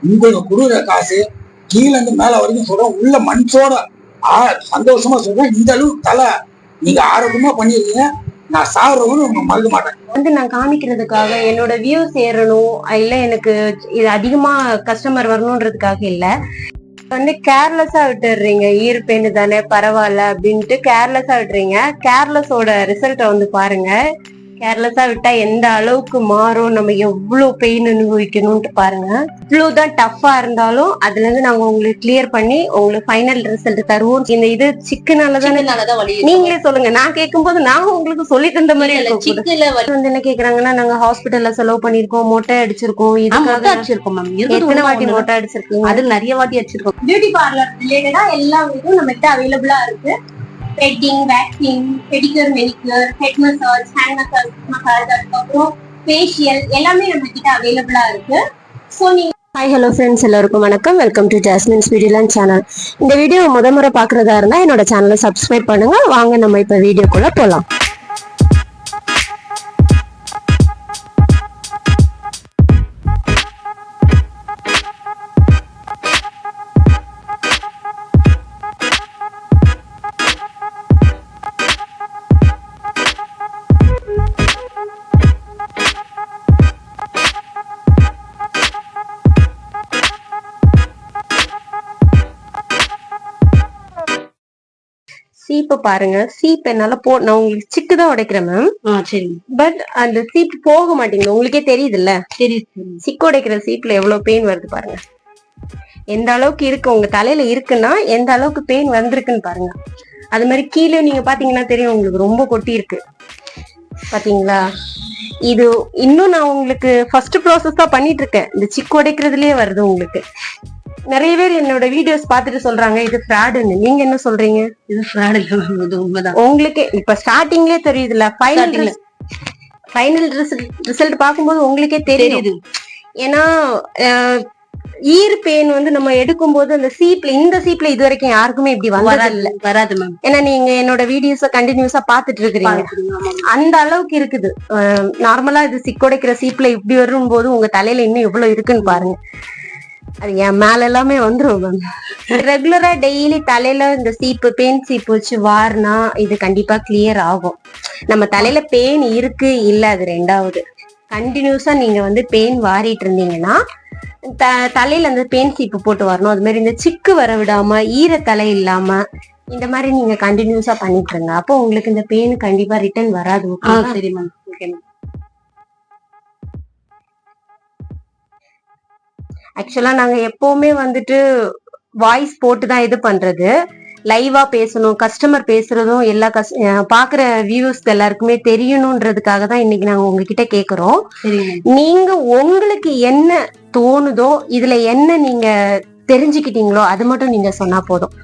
உங்களுக்கு கொடுக்குற காசு கீழே இருந்து மேல வரைக்கும் சொல்றேன், உள்ள மனசோட சந்தோஷமா சொல்றேன். இந்த அளவு தலை நீங்க ஆரோக்கியமா பண்ணிருக்கீங்க. நான் சாகுறவங்க மறக்க மாட்டேன். நான் காமிக்கிறதுக்காக என்னோட வியூஸ் ஏறணும் இல்ல எனக்கு இது அதிகமா கஸ்டமர் வரணும்ன்றதுக்காக இல்ல. கேர்லெஸ்ஸா விட்டுடுறீங்க, ஈர்ப்பேன்னு தானே பரவாயில்ல அப்படின்ட்டு கேர்லெஸ்ஸா விட்டுறீங்க. கேர்லெஸ்ஸோட ரிசல்ட்டை பாருங்க. கேர்லெஸ்ஸா விட்டா எந்த அளவுக்கு மாறும், நம்ம எவ்வளவு பெயின் அனுபவிக்கணும்ட்டு பாருங்க. இவ்வளவுதான் டஃபா இருந்தாலும் அதுல இருந்து நாங்க உங்களுக்கு கிளியர் பண்ணி உங்களுக்கு ஃபைனல் ரிசல்ட் தருவோம். இந்த இது சிக்கனாலதான் நீங்களே சொல்லுங்க. நான் கேட்கும் போது நான் உங்களுக்கு சொல்லி தந்த மாதிரி என்ன கேக்குறாங்கன்னா, நாங்க ஹாஸ்பிட்டல்ல செலவு பண்ணிருக்கோம், மொட்டை அடிச்சிருக்கோம், இதுக்காக அடிச்சிருக்கோம் மேம். எத்தனை வாட்டி மொட்டை அடிச்சிருக்கோம்? அது நிறைய வாட்டி அடிச்சிருக்கோம். பியூட்டி பார்லர் ரிலேட்டடா எல்லா இதுவும் நம்ம கிட்ட அவைலபிளா இருக்கு. Threading, waxing, pedicure, manicure, head massage, hand massage, அதுக்கப்புறம் ஃபேஷியல் எல்லாமே நம்ம கிட்ட அவைலபிளா இருக்கு. ஸோ நீங்க ஹாய் ஹலோ ஃப்ரெண்ட்ஸ், எல்லாருக்கும் வணக்கம். வெல்கம் டு ஜாஸ்மின்ஸ் வீடியோலான் சேனல். இந்த வீடியோ முறை பாக்குறதா இருந்தா என்னோட சேனலை சப்ஸ்கிரைப் பண்ணுங்க. வாங்க நம்ம இப்ப வீடியோக்குள்ள போலாம். சீப்பை பாருங்க. சீப் என்னால நான் உங்களுக்கு சிக்கு தான் உடைக்கிறேன் மேம். சரி. பட் அந்த சீப் போக மாட்டேங்குது, உங்களுக்கே தெரியுது இல்ல? சிக்கு உடைக்கிற சீப்ல எவ்வளவு பெயின் வருது பாருங்க. எந்த அளவுக்கு இருக்கு உங்க தலையில இருக்குன்னா எந்த அளவுக்கு பெயின் வந்திருக்குன்னு பாருங்க. அது மாதிரி கீழே நீங்க பாத்தீங்கன்னா தெரியும், உங்களுக்கு ரொம்ப கொட்டி இருக்கு பாத்தீங்களா? இது இன்னும் நான் உங்களுக்கு ஃபர்ஸ்ட் ப்ராசஸ் தான் பண்ணிட்டு இருக்கேன். இந்த சிக்கு உடைக்கிறதுலயே வருது உங்களுக்கு. நிறைய பேர் என்னோட வீடியோஸ் பாத்துட்டு சொல்றாங்க இது ஃப்ராடுன்னு. நீங்க என்ன சொல்றீங்க? இது ஃப்ராட் இல்ல, உண்மைதான். உங்களுக்கு இப்ப ஸ்டார்டிங்லயே தெரியுதுல்ல, ஃபைனல் ரிசல்ட் பாக்கும்போது உங்களுக்கே தெரியுது. ஏன்னா ஈர் பெயின் நம்ம எடுக்கும் போது அந்த இந்த சீப்ல இது வரைக்கும் யாருக்குமே இப்படி வராது மேம். ஏன்னா நீங்க என்னோட வீடியோஸ கண்டினியூஸா பாத்துட்டு இருக்கிறீங்க. அந்த அளவுக்கு இருக்குது. நார்மலா இது சிக்கொடைக்கிற சீப்ல இப்படி வரும் போது உங்க தலையில இன்னும் எவ்வளவு இருக்குன்னு பாருங்க. அது என் மேல எல்லாமே வந்துரும் மேம். ரெகுலரா டெய்லி தலையில இந்த பெயின் சீப்பு வச்சு வாரினா இது கண்டிப்பா கிளியர் ஆகும். நம்ம தலையில பெயின் இருக்கு இல்ல, அது ரெண்டாவது. கண்டினியூஸா நீங்க பெயின் வாரிட்டு இருந்தீங்கன்னா தலையில அந்த பெயின் சீப்பு போட்டு வரணும். அது மாதிரி இந்த சிக்கு வர விடாம, ஈர தலை இல்லாம இந்த மாதிரி நீங்க கண்டினியூஸா பண்ணிட்டு இருங்க. அப்போ உங்களுக்கு இந்த பெயின் கண்டிப்பா ரிட்டர்ன் வராது. சரி மேம். Okay ma'am. ஆக்சுவலா நாங்க எப்பவுமே வாய்ஸ் போட்டுதான் இது பண்றது. லைவா பேசணும், கஸ்டமர் பேசுறதும் எல்லா பாக்குற வியூவர்ஸ்க்கு எல்லாருக்குமே தெரியணும்ன்றதுக்காக தான் இன்னைக்கு நாங்க உங்ககிட்ட கேக்குறோம். நீங்க உங்களுக்கு என்ன தோணுதோ, இதுல என்ன நீங்க தெரிஞ்சுக்கிட்டீங்களோ அது மட்டும் நீங்க சொன்னா போதும்.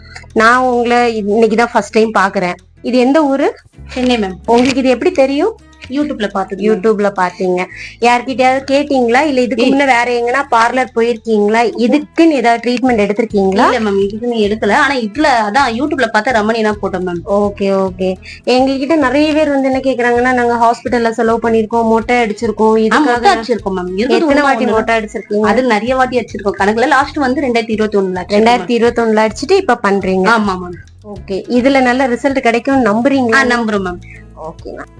நான் உங்களை இன்னைக்குதான் ஃபர்ஸ்ட் டைம் பாக்குறேன். இது எந்த ஊரு? சென்னை மேம். உங்களுக்கு இது எப்படி தெரியும்? யூடியூப்ல பாத்தீங்க. யார்கிட்டயாவது கேட்டீங்களா இல்ல இதுக்கு முன்ன வேற எங்கன்னா பார்லர் போயிருக்கீங்களா? இதுக்குன்னு ஏதாவது ட்ரீட்மெண்ட் எடுத்திருக்கீங்களா? இல்ல மேம், இதுக்குன்னு எடுக்கல. ஆனா இதுல அதான் யூடியூப்ல பார்த்தா ரமணினா போட்டோம் மேம். Okay okay. எங்ககிட்ட நிறைய பேர் என்ன கேக்குறாங்கன்னா, நாங்க ஹாஸ்பிட்டல்ல செலவு பண்ணிருக்கோம், மொட்டை அடிச்சிருக்கோம், இதுக்காக அடிச்சிருக்கோம் மேம். எத்தனை வாட்டி மொட்டை அடிச்சிருக்கீங்க? அது நிறைய வாட்டி அடிச்சிருக்கோம். கணக்குல லாஸ்ட் 2021 அடிச்சுட்டு இப்ப பண்றீங்க? ஆமா மேம். ஓகே. இதுல நல்ல ரிசல்ட் கிடைக்கும் நம்புறீங்களா? நம்புறோம் மேம். Okay ma'am.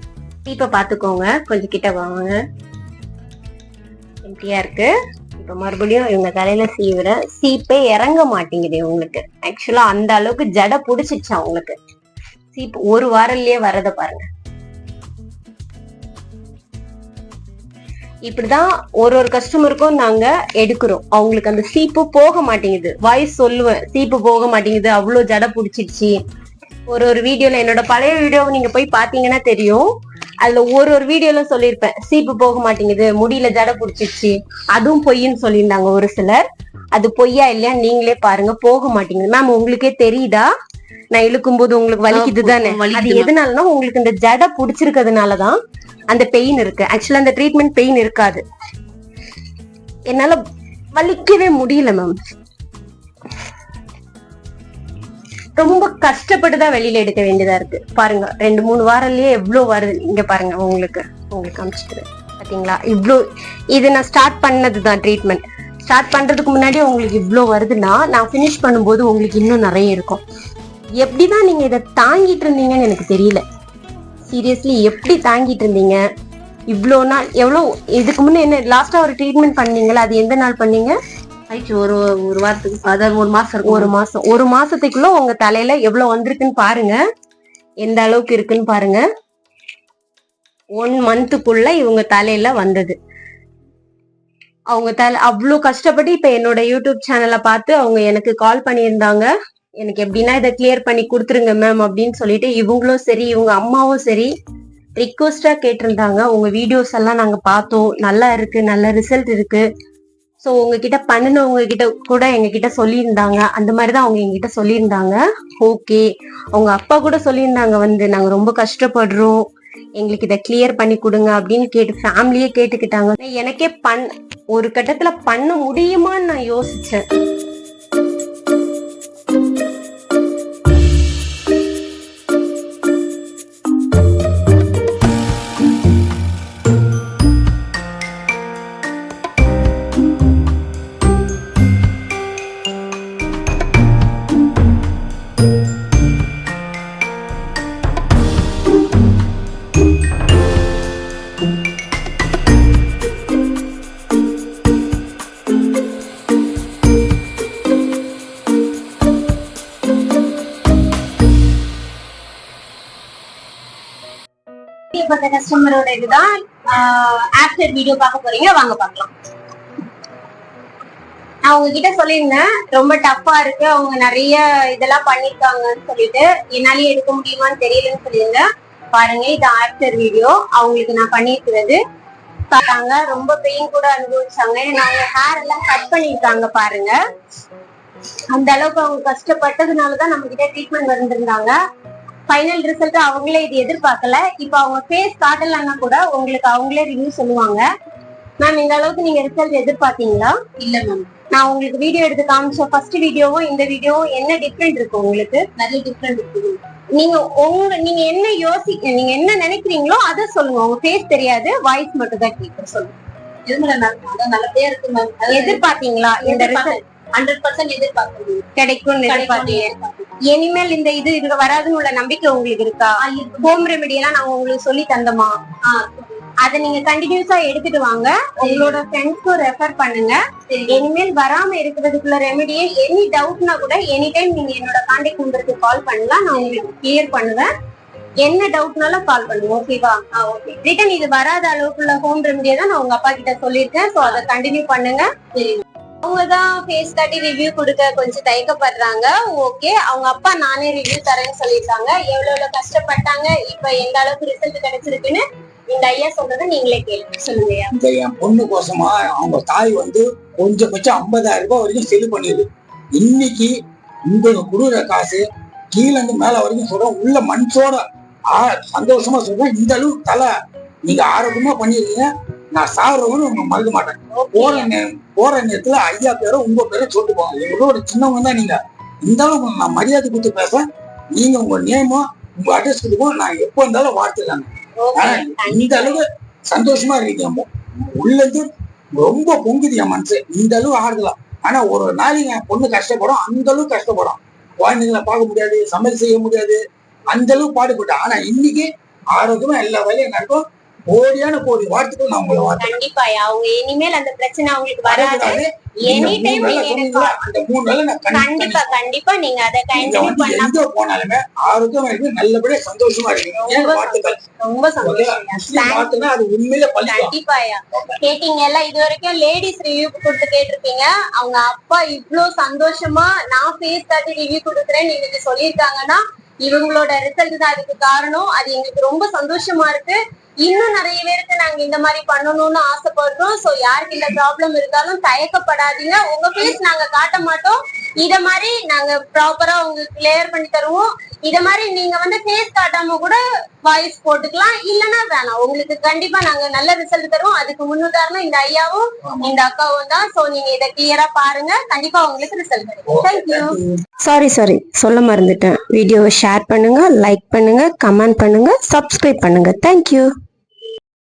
இப்ப பாத்துக்கோங்க, கொஞ்சம் கிட்ட வாங்க. எம்டியா இருக்கு. இப்ப மறுபடியும் இவங்க தலையில சீப்பே இறங்க மாட்டேங்குது உங்களுக்கு. ஆக்சுவலா அந்த அளவுக்கு ஜட புடிச்சிச்சா உங்களுக்கு. சீப் ஒரு வாரம்லயே வரத பாருங்க. இப்படிதான் ஒரு கஸ்டமருக்கும் நாங்க எடுக்கிறோம். அவங்களுக்கு அந்த சீப்பு போக மாட்டேங்குது. வாய்ஸ் சொல்லுவேன், சீப்பு போக மாட்டேங்குது, அவ்வளவு ஜட புடிச்சிருச்சு. ஒரு வீடியோல என்னோட பழைய வீடியோவை நீங்க போய் பாத்தீங்கன்னா தெரியும். அதுல ஒரு வீடியோல சொல்லியிருப்பேன், சீப்பு போக மாட்டேங்குது, முடியல ஜட புடிச்சிருச்சு. அதுவும் பொய்ன்னு சொல்லியிருந்தாங்க ஒரு சிலர். அது பொய்யா இல்லையா நீங்களே பாருங்க. போக மாட்டேங்குது மேம். உங்களுக்கே தெரியுதா? நான் இழுக்கும் போது உங்களுக்கு வலிக்குது தானே? அது எதனாலனா உங்களுக்கு இந்த ஜட புடிச்சிருக்கிறதுனாலதான் அந்த பெயின் இருக்கு. ஆக்சுவலா அந்த ட்ரீட்மெண்ட் பெயின் இருக்காது. என்னால வலிக்கவே முடியல மேம். ரொம்ப கஷ்டப்பட்டுதான் வெளியில எடுக்க வேண்டியதா இருக்கு. பாருங்க 2-3 வாரம்லயே எவ்வளவு வருது. இங்க பாருங்க, உங்களுக்கு காமிச்சிட்டு பாத்தீங்களா? இவ்வளவு இது நான் ஸ்டார்ட் பண்ணதுதான் ட்ரீட்மெண்ட். ஸ்டார்ட் பண்றதுக்கு முன்னாடி உங்களுக்கு இவ்வளோ வருதுன்னா நான் ஃபினிஷ் பண்ணும்போது உங்களுக்கு இன்னும் நிறைய இருக்கும். எப்படிதான் நீங்க இதை தாங்கிட்டு இருந்தீங்கன்னு எனக்கு தெரியல. சீரியஸ்லி எப்படி தாங்கிட்டு இருந்தீங்க இவ்வளோ நாள்? எவ்வளோ இதுக்கு முன்னே என்ன லாஸ்டா ஒரு ட்ரீட்மெண்ட் பண்ணீங்களா? அது எந்த நாள் பண்ணீங்க? ஒரு வாரத்துக்கு, அதாவது ஒரு மாசத்துக்குள்ள உங்க தலையில எவ்வளவு வந்திருக்குன்னு பாருங்க, எந்த அளவுக்கு இருக்குன்னு பாருங்க. 1 மந்த்துக்குள்ள இவங்க தலையில வந்தது. அவங்க அவ்வளவு கஷ்டப்பட்டு இப்ப என்னோட யூடியூப் சேனலை பார்த்து அவங்க எனக்கு கால் பண்ணியிருந்தாங்க. எனக்கு எப்படின்னா இதை கிளியர் பண்ணி கொடுத்துருங்க மேம் அப்படின்னு சொல்லிட்டு இவங்களும் சரி இவங்க அம்மாவும் சரி ரிக்வஸ்டா கேட்டிருந்தாங்க. உங்க வீடியோஸ் எல்லாம் நாங்க பார்த்தோம், நல்லா இருக்கு, நல்ல ரிசல்ட் இருக்கு. ஸோ உங்ககிட்ட பண்ணினவங்க கிட்ட கூட எங்ககிட்ட சொல்லியிருந்தாங்க. அந்த மாதிரிதான் அவங்க எங்ககிட்ட சொல்லியிருந்தாங்க. ஓகே, அவங்க அப்பா கூட சொல்லியிருந்தாங்க வந்து நாங்க ரொம்ப கஷ்டப்படுறோம், எங்களுக்கு இதை கிளியர் பண்ணி கொடுங்க அப்படின்னு கேட்டு ஃபேமிலியே கேட்டுக்கிட்டாங்க. எனக்கே ஒரு கட்டத்துல பண்ண முடியுமான்னு நான் யோசிச்சேன். கஸ்டமரோட இதுதான் ஆஃப்டர் வீடியோ பார்க்க போறீங்க, வாங்க பார்க்கலாம். நான் உங்ககிட்ட சொல்லியிருந்தேன் ரொம்ப டஃப்பா இருக்கு, அவங்க நிறைய இதெல்லாம் பண்ணிருக்காங்கன்னு சொல்லிட்டு என்னாலேயே எடுக்க முடியுமான்னு தெரியலன்னு சொல்லியிருந்தேன். பாருங்க, இது ஆஃப்டர் வீடியோ. அவங்களுக்கு நான் பண்ணிருக்கிறது பார்த்தாங்க, ரொம்ப பெயின் கூட அனுபவிச்சாங்க. அவங்க ஹேர் எல்லாம் கட் பண்ணிருக்காங்க பாருங்க. அந்த அளவுக்கு அவங்க கஷ்டப்பட்டதுனாலதான் நம்ம கிட்ட ட்ரீட்மெண்ட் வந்திருந்தாங்க. ஃபைனல் ரிசல்ட் அவங்களே இது எதிர்பார்க்கல. இப்ப அவங்க ஃபேஸ் காட்டலன்னா கூட உங்களுக்கு அவங்களே ரிவ்யூ சொல்லுவாங்க. மேம், இந்த அளவுக்கு நீங்க ரிசல்ட் எதிர்பார்த்தீங்களா? இல்ல மேம், நான் உங்களுக்கு வீடியோ எடுத்து காமிச்ச ஃபர்ஸ்ட் வீடியோவும் இந்த வீடியோவும் என்ன டிஃபரெண்ட் இருக்கு? உங்களுக்கு நிறைய டிஃபரெண்ட் இருக்கு. நீங்க என்ன நீங்க என்ன நினைக்கிறீங்களோ அதை சொல்லுங்க. உங்க ஃபேஸ் தெரியாது, வாய்ஸ் மட்டும் தான் கேட்க சொல்லுங்க. நல்லபடியா இருக்கு மேம். எதிர்பார்த்தீங்களா இந்த ரிசல்ட்? 100% எதிர்பார்க்கணும், கிடைக்கும் எதிர்பார்த்தீங்க. இனிமேல் இந்த இது வராதுன்னு உள்ள நம்பிக்கை உங்களுக்கு இருக்கா? ஹோம் ரெமெடி எல்லாம் நாங்க உங்களுக்கு சொல்லி தந்தோமா? அதை நீங்க கண்டினியூஸா எடுத்துட்டு வாங்க, உங்களோட ஃப்ரெண்ட்ஸ்க்கும் ரெஃபர் பண்ணுங்க. இனிமேல் வராம இருக்கிறதுக்குள்ள ரெமெடியே எனி டவுட்னா கூட எனி டைம் நீங்க என்னோட கான்டாக்ட் நம்பருக்கு கால் பண்ணலாம், நான் உங்களுக்கு கிளியர் பண்ணுவேன். என்ன டவுட்னாலும் கால் பண்ணுங்க, ஓகேவா? ஓகே. ரிட்டன் இது வராத அளவுக்குள்ள ஹோம் ரெமெடியை தான் நான் உங்க அப்பா கிட்ட சொல்லியிருக்கேன். ஸோ அதை கண்டினியூ பண்ணுங்க. அவங்கதான் ஃபேஸ் காட்டி ரிவ்யூ கொடுக்க கொஞ்சம் தயக்கப்படுறாங்க. ஓகே, அவங்க அப்பா நானே ரிவ்யூ தரேன்னு சொல்லியிருக்காங்க. எவ்வளவு கஷ்டப்பட்டாங்க, இப்ப எந்த அளவுக்கு ரிசல்ட் கிடைச்சிருக்குன்னு இந்த ஐயா சொல்றதை நீங்களே கேளுங்க. சொல்லுங்க. இந்த என் பொண்ணு கோசமா அவங்க தாய் வந்து கொஞ்சம் 50,000 ரூபாய் வரைக்கும் செலவு பண்ணிடுது. இன்னைக்கு உங்களுக்கு கொடுக்குற காசு கீழே இருந்து மேல வரைக்கும் சொல்றேன், உள்ள மனசோட சந்தோஷமா சொல்றேன். இந்த அளவு தலை நீங்க ஆரோக்கியமா பண்ணிருக்கீங்க. நான் சாகுறவன்னு உங்க மறக்க மாட்டேன். போற நேரத்துல ஐயா பேரும் உங்க பேரும் சொல்லிட்டு போங்க. எங்களோட சின்னவங்க தான் நீங்க. இந்த அளவுக்கு நான் மரியாதை கொடுத்து பேசுறேன். நீங்க உங்க நேமும் உங்க அட்ரஸ் கொடுப்போம், நான் எப்போ இருந்தாலும் வாழ்த்துக்காங்க. இந்த அளவு சந்தோஷமா இருக்கீங்க. உள்ளது ரொம்ப பொங்குது என் மனசு. இந்த அளவு ஆறுதலாம். ஆனா ஒரு நாளைக்கு என் பொண்ணு கஷ்டப்படும், அந்த அளவுக்கு கஷ்டப்படும். குழந்தைங்களை பார்க்க முடியாது, சமையல் செய்ய முடியாது, அந்த அளவுக்கு பாடுபட்டேன். ஆனா இன்னைக்கு ஆரோக்கியமா எல்லா வேலையும் நடக்கும். கோடி வார்த்தைகள் நான் உங்களை வாழ்த்து. கண்டிப்பா அவங்க இனிமேல் அந்த பிரச்சனை அவங்களுக்கு வராது. எனி டைம் அந்த 3 நாள் நான் கண்டிப்பா நீங்க அதை கண்டினியூ பண்ணா எங்க போனாலுமே ஆரோக்கியமா இருக்கு, நல்லபடியா சந்தோஷமா இருக்கீங்க. வாழ்த்துக்கள். ரொம்ப சந்தோஷம். அது உண்மையில கண்டிப்பாயா கேட்டீங்கல்ல. இது வரைக்கும் லேடிஸ் ரிவ்யூ கொடுத்து கேட்டிருப்பீங்க. அவங்க அப்பா இவ்வளவு சந்தோஷமா நான் ஃபேஸ் காட்டி ரிவ்யூ கொடுக்குறேன்னு இன்னைக்கு சொல்லியிருக்காங்கன்னா இவங்களோட ரிசல்ட் தான் அதுக்கு காரணம். அது எங்களுக்கு ரொம்ப சந்தோஷமா இருக்கு. இன்னும் நிறைய பேருக்கு நாங்க இந்த மாதிரி பண்ணணும்னு ஆசைப்படுறோம். சோ யாருக்கு இந்த ப்ராப்ளம் இருந்தாலும் தயக்கப்படாதீங்க. உங்க ஃபேஸ் நாங்க காட்ட மாட்டோம். இத மாதிரி நாங்க ப்ராப்பரா உங்களுக்கு கிளியர் பண்ணி தருவோம். இத மாதிரி நீங்க வந்து ஃபேஸ் காட்டாம கூட வாய்ஸ் போட்டுக்கலாம், இல்லன்னா வேணாம். உங்களுக்கு கண்டிப்பா நாங்க நல்ல ரிசல்ட் தருவோம். அதுக்கு முன்னுதாரணம் இந்த ஐயாவும் இந்த அக்காவும் தான். சோ நீங்க இதை கிளியரா பாருங்க, கண்டிப்பா உங்களுக்கு ரிசல்ட் கிடைக்கும். தேங்க்யூ. சாரி சொல்ல மறந்துட்டேன். வீடியோவை ஷேர் பண்ணுங்க, லைக் பண்ணுங்க, கமெண்ட் பண்ணுங்க, சப்ஸ்கிரைப் பண்ணுங்க. தேங்க்யூ.